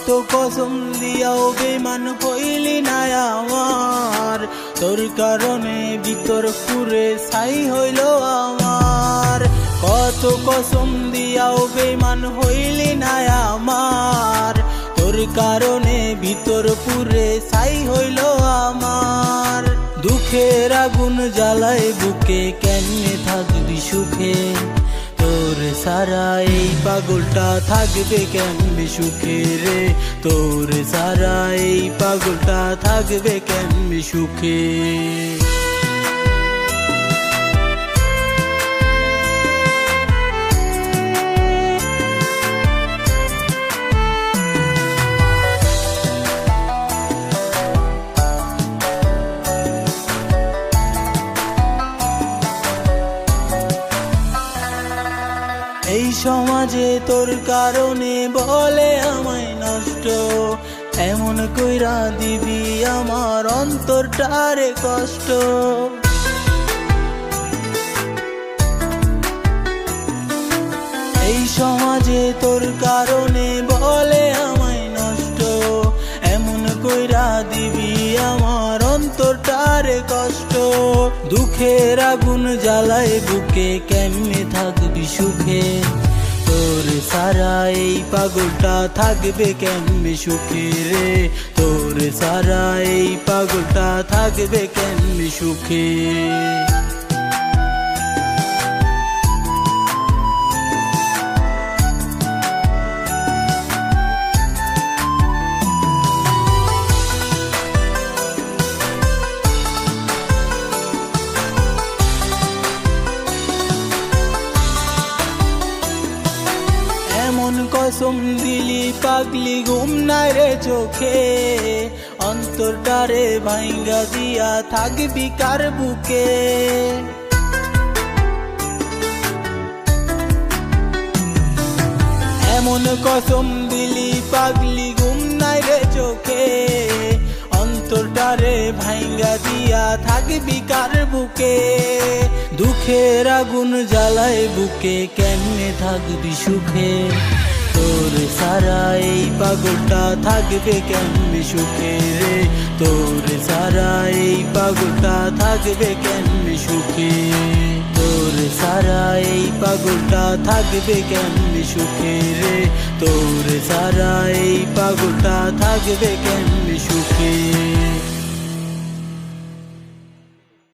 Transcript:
কত কসম দিয়াও বেমান হইলি না আমার, তোর কারণে ভিতর পুরে ছাই হইল আমার। কত কসম দিয়াও বেমান হইলি না আমার, তোর কারণে ভিতর পুরে ছাই হইল আমার। দুঃখের আগুন জ্বালায় বুকে, কেমনে থাকবি সুখে, তোর সারা এই পাগলটা থাকবে কেমনে সুখে রে, তোর সারা এই পাগলটা থাকবে কেমনে সুখে। এই সমাজে তোর কারণে বলে আমায় নষ্ট, এমন কইরা দিবি আমার অন্তরটারে কষ্ট। এই সমাজে তোর কারণে বলে আমায় নষ্ট, এমন কইরা দিবি আমার অন্তরটারে কষ্ট। দুঃখের আগুন জ্বালায় বুকে, কেমনে থাকবি সুখে, তোর সারা এই পাগলটা থাকবে কেমনে সুখে রে, তোর সারা এই পাগলটা থাকবে কেমনে সুখে। এমন কসম দিলি পাগলি ঘুম নাই রে চোখে, অন্তরটারে ভাঙ্গা দিয়া থাকবি কার বুকে। এমন কসম দিলি পাগলি ঘুম নাই রে চোখে, অন্তরটারে ভাঙ্গা দিয়া থাকবি কার বুকে। দুঃখের আগুন জ্বালায় বুকে, কেমনে থাকবি সুখে, তোর সারা এই পাগলটা থাকবে কেমনে সুখে রে, তোর সারা এই পাগলটা থাকবে কেমনে সুখে, তোর সারা এই পাগলটা থাকবে কেমনে সুখে রে, তোর সারা এই পাগলটা থাকবে কেমনে সুখে।